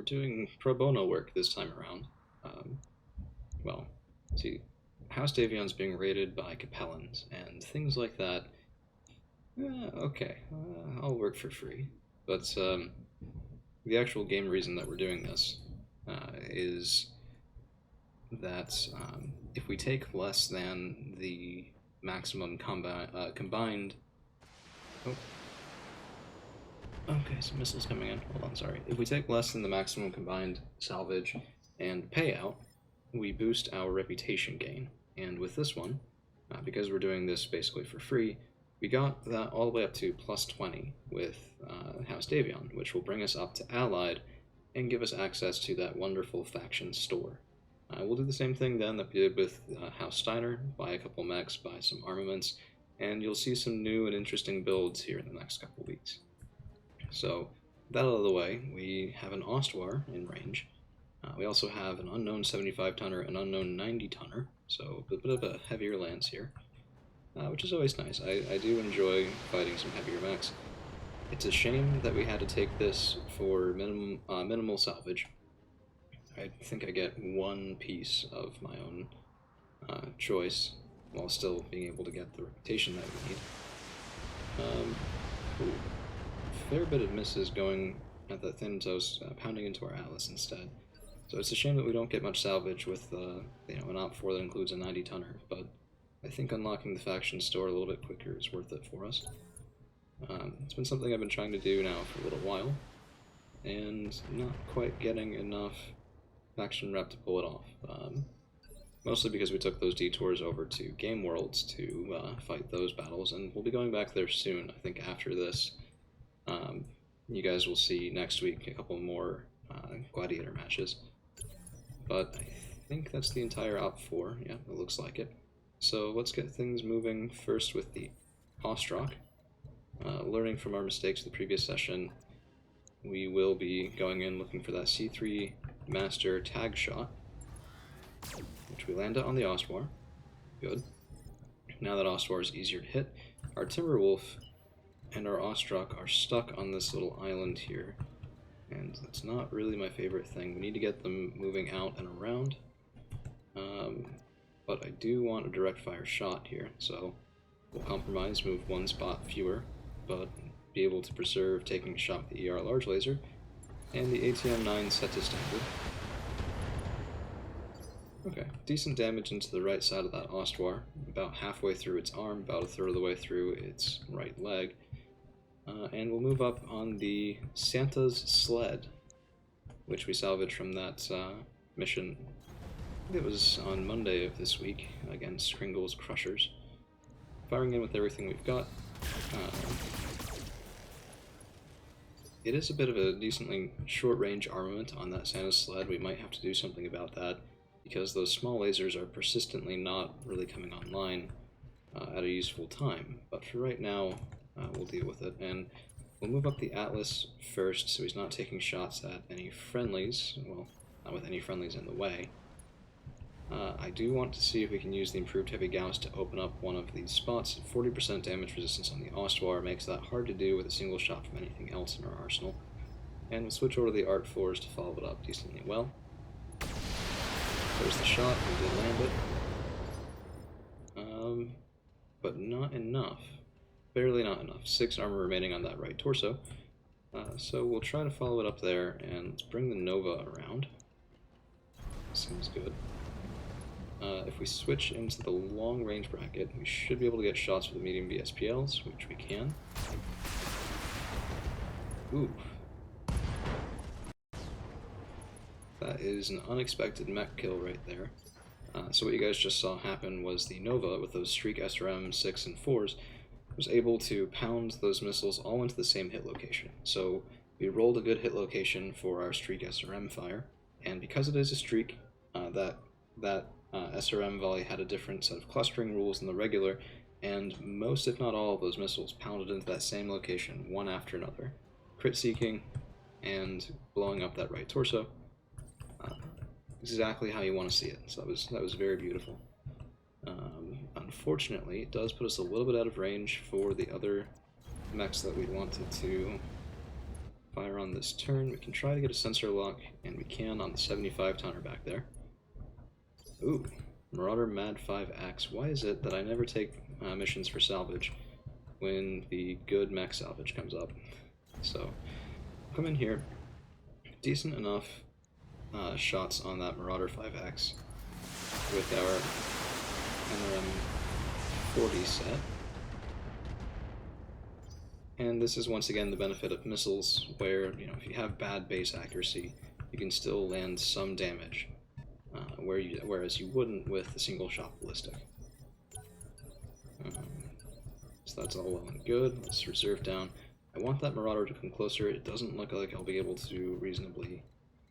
doing pro bono work this time around. Well, see, House Davion's being raided by Capellans and things like that. Okay, I'll work for free. But the actual game reason that we're doing this is that if we take less than the maximum combined. Oh, okay, some missiles coming in. Hold on, sorry. If we take less than the maximum combined salvage and payout, we boost our reputation gain. And with this one, because we're doing this basically for free, we got that all the way up to plus 20 with House Davion, which will bring us up to Allied and give us access to that wonderful faction store. We'll do the same thing then that we did with House Steiner, buy a couple mechs, buy some armaments, and you'll see some new and interesting builds here in the next couple weeks. So, that out of the way, we have an Ostwar in range. We also have an unknown 75-tonner, an unknown 90-tonner, so a bit of a heavier lance here, which is always nice. I do enjoy fighting some heavier mechs. It's a shame that we had to take this for minimal salvage. I think I get one piece of my own choice, while still being able to get the reputation that we need. Fair bit of misses going at that Thanatos, pounding into our Atlas instead. So it's a shame that we don't get much salvage with an Op 4 that includes a 90-tonner, but I think unlocking the faction store a little bit quicker is worth it for us. It's been something I've been trying to do now for a little while, and not quite getting enough faction rep to pull it off. Mostly because we took those detours over to Game Worlds to fight those battles, and we'll be going back there soon. I think after this, you guys will see next week a couple more Gladiator matches. But I think that's the entire Op 4. Yeah, it looks like it. So let's get things moving first with the Ostrock. Learning from our mistakes of the previous session, we will be going in looking for that C3 Master tag shot, which we landed on the Ostwar. Good. Now that Ostwar is easier to hit, our Timberwolf and our Ostrock are stuck on this little island here, and that's not really my favorite thing. We need to get them moving out and around, but I do want a direct fire shot here, so we'll compromise, move one spot fewer, but be able to preserve taking a shot with the ER large laser, and the ATM-9 set to standard. Okay, decent damage into the right side of that Ostwar, about halfway through its arm, about a third of the way through its right leg. And we'll move up on the Santa's Sled, which we salvaged from that mission. I think it was on Monday of this week against Kringle's Crushers. Firing in with everything we've got. It is a bit of a decently short-range armament on that Santa's Sled. We might have to do something about that, because those small lasers are persistently not really coming online at a useful time. But for right now, we'll deal with it. And we'll move up the Atlas first, so he's not taking shots at any friendlies. Well, not with any friendlies in the way. I do want to see if we can use the improved Heavy Gauss to open up one of these spots. 40% damage resistance on the Ostwar makes that hard to do with a single shot from anything else in our arsenal. And we'll switch over to the Art 4s to follow it up decently well. There's the shot, we did land it. But not enough. Barely not enough. 6 armor remaining on that right torso. So we'll try to follow it up there, and let's bring the Nova around. Seems good. If we switch into the long range bracket, we should be able to get shots with the medium VSPLs, which we can. Ooh. That is an unexpected mech kill right there. So what you guys just saw happen was the Nova, with those Streak SRM 6 and 4s, was able to pound those missiles all into the same hit location. So we rolled a good hit location for our Streak SRM fire, and because it is a Streak, that SRM volley had a different set of clustering rules than the regular, and most, if not all, of those missiles pounded into that same location, one after another, crit-seeking and blowing up that right torso. Exactly how you want to see it, so that was very beautiful. Unfortunately, it does put us a little bit out of range for the other mechs that we wanted to fire on this turn. We can try to get a sensor lock, and we can on the 75 tonner back there. Ooh, Marauder Mad 5X. Why is it that I never take missions for salvage when the good mech salvage comes up? So, come in here. Decent enough shots on that Marauder 5X with our NRM 40 set. And this is once again the benefit of missiles, where if you have bad base accuracy, you can still land some damage, whereas you wouldn't with a single shot ballistic. So that's all well and good. Let's reserve down. I want that Marauder to come closer. It doesn't look like I'll be able to reasonably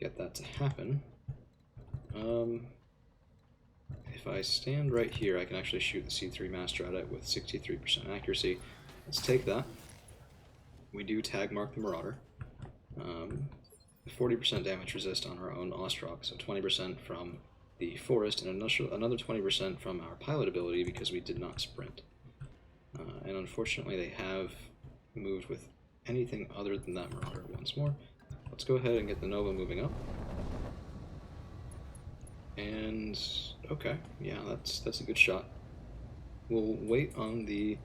get that to happen. If I stand right here, I can actually shoot the C3 Master at it with 63% accuracy. Let's take that. We do tag mark the Marauder. 40% damage resist on our own Ostrock, so 20% from the Forest, and another 20% from our pilot ability because we did not sprint. And unfortunately they have moved with anything other than that Marauder once more. Let's go ahead and get the Nova moving up. And okay, yeah, that's a good shot. We'll wait on the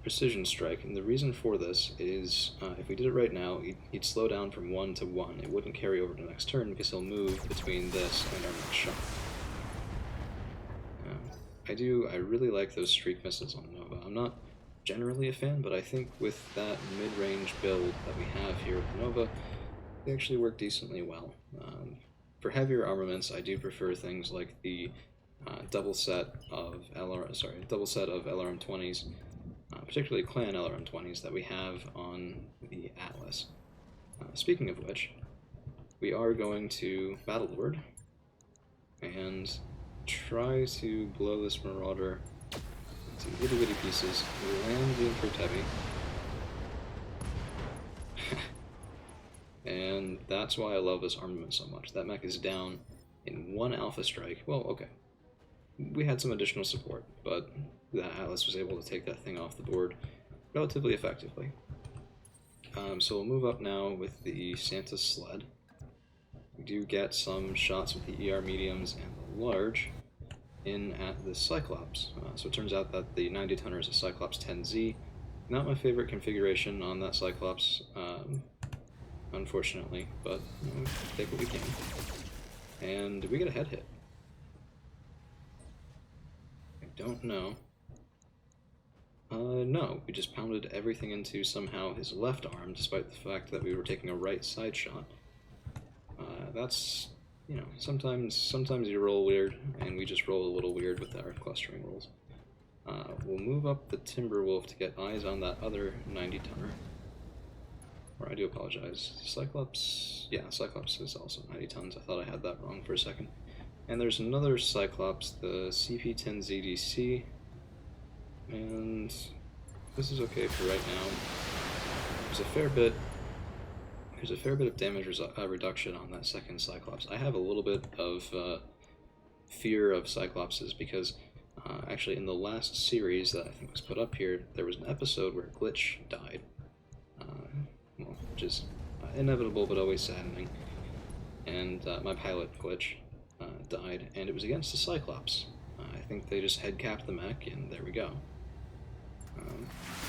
precision strike, and the reason for this is if we did it right now, he'd slow down from 1 to 1. It wouldn't carry over to the next turn because he'll move between this and our next shot. I really like those streak missiles on Nova. I'm not generally a fan, but I think with that mid-range build that we have here with Nova, they actually work decently well. For heavier armaments, I do prefer things like the double set of LRM-20s, particularly clan LRM-20s that we have on the Atlas. Speaking of which, we are going to Battlelord and try to blow this Marauder into itty bitty pieces. We land the Improved Heavy. And that's why I love this armament so much. That mech is down in 1 Alpha Strike. Well, okay. We had some additional support, but the Atlas was able to take that thing off the board relatively effectively. So we'll move up now with the Santa Sled. We do get some shots with the ER mediums and the large in at the Cyclops. So it turns out that the 90 tonner is a Cyclops 10Z. Not my favorite configuration on that Cyclops, unfortunately, but take what we can. And did we get a head hit? I don't know. No, we just pounded everything into somehow his left arm, despite the fact that we were taking a right side shot. That's, sometimes you roll weird, and we just roll a little weird with our clustering rolls. We'll move up the Timberwolf to get eyes on that other 90 tonner. Or I do apologize. Cyclops, yeah, Cyclops is also 90 tons. I thought I had that wrong for a second. And there's another Cyclops, the CP-10ZDC, and this is okay for right now. There's a fair bit of damage reduction on that second Cyclops. I have a little bit of fear of Cyclopses because actually in the last series that I think was put up here, there was an episode where Glitch died. Which is inevitable but always saddening. And my pilot, Glitch, died, and it was against the Cyclops. I think they just head capped the mech, and there we go.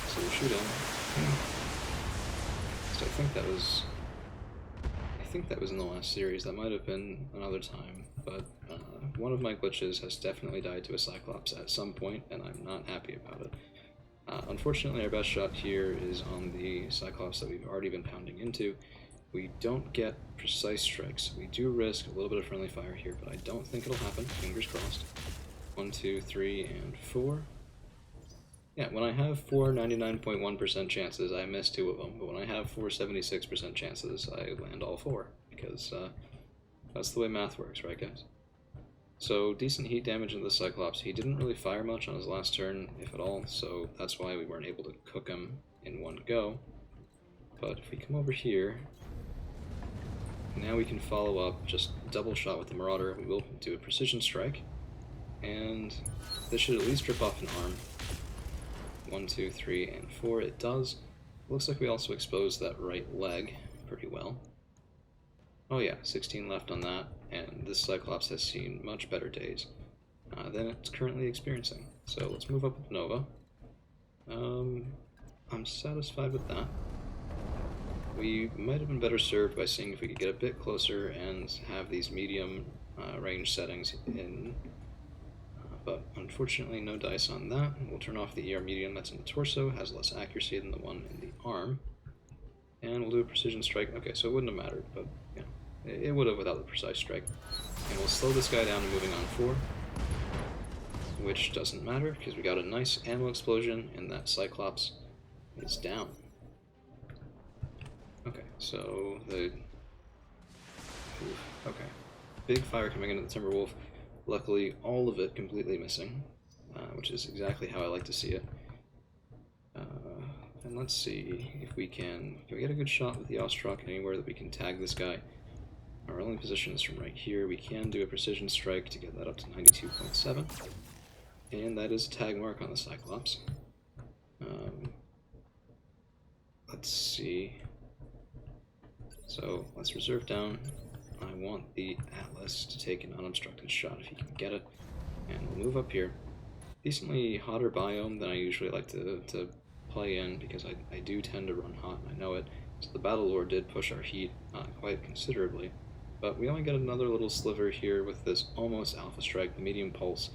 So we'll shoot him. So I think that was in the last series. That might have been another time, but one of my glitches has definitely died to a Cyclops at some point, and I'm not happy about it. Unfortunately, our best shot here is on the Cyclops that we've already been pounding into. We don't get precise strikes. We do risk a little bit of friendly fire here, but I don't think it'll happen. Fingers crossed. 1, 2, 3, and 4. Yeah, when I have 4 99.1% chances, I miss 2 of them. But when I have 4 76% chances, I land all 4. Because that's the way math works, right, guys? So, decent heat damage in the Cyclops. He didn't really fire much on his last turn, if at all, so that's why we weren't able to cook him in one go. But if we come over here, now we can follow up, just double shot with the Marauder. We will do a precision strike, and this should at least strip off an arm. 1, 2, 3, and 4. It does. Looks like we also exposed that right leg, pretty well. Oh yeah, 16 left on that, and this Cyclops has seen much better days than it's currently experiencing. So let's move up with Nova. I'm satisfied with that. We might have been better served by seeing if we could get a bit closer and have these medium range settings in, but unfortunately no dice on that. We'll turn off the ER medium that's in the torso, has less accuracy than the one in the arm, and we'll do a precision strike. Okay, so it wouldn't have mattered, but you know, it would have without the precise strike. And we'll slow this guy down to moving on 4, which doesn't matter because we got a nice ammo explosion and that Cyclops is down. Okay, so the... Okay. Big fire coming into the Timberwolf. Luckily, all of it completely missing, which is exactly how I like to see it. And let's see if we can we get a good shot with the Ostrak anywhere that we can tag this guy. Our only position is from right here. We can do a precision strike to get that up to 92.7. And that is a tag mark on the Cyclops. Let's see. So let's reserve down. I want the Atlas to take an unobstructed shot if he can get it. And we'll move up here. Decently hotter biome than I usually like to play in because I do tend to run hot and I know it. So the Battle Lord did push our heat quite considerably. But we only get another little sliver here with this almost Alpha Strike, the medium pulse.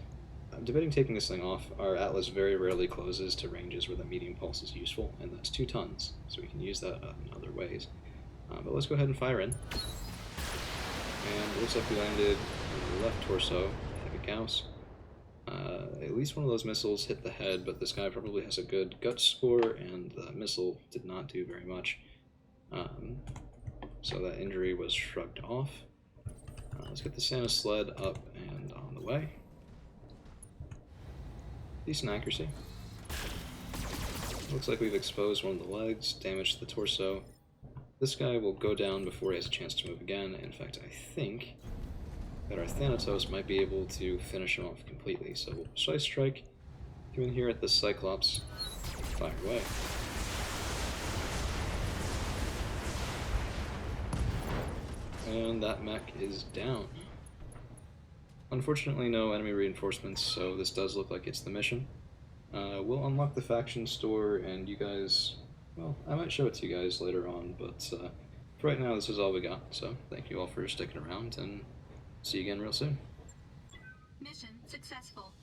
I'm debating taking this thing off. Our Atlas very rarely closes to ranges where the medium pulse is useful, and that's 2 tons, so we can use that in other ways. But let's go ahead and fire in. And it looks like we landed on the left torso, Heavy Gauss. At least one of those missiles hit the head, but this guy probably has a good gut score, and the missile did not do very much. So that injury was shrugged off. Let's get the Santa sled up and on the way. Decent accuracy. Looks like we've exposed one of the legs, damaged the torso. This guy will go down before he has a chance to move again. In fact, I think that our Thanatos might be able to finish him off completely. So we'll precise strike, come in here at the Cyclops, fire away. And that mech is down. Unfortunately, no enemy reinforcements, so this does look like it's the mission. We'll unlock the faction store, and you guys... Well, I might show it to you guys later on, but for right now, this is all we got. So thank you all for sticking around, and see you again real soon. Mission successful.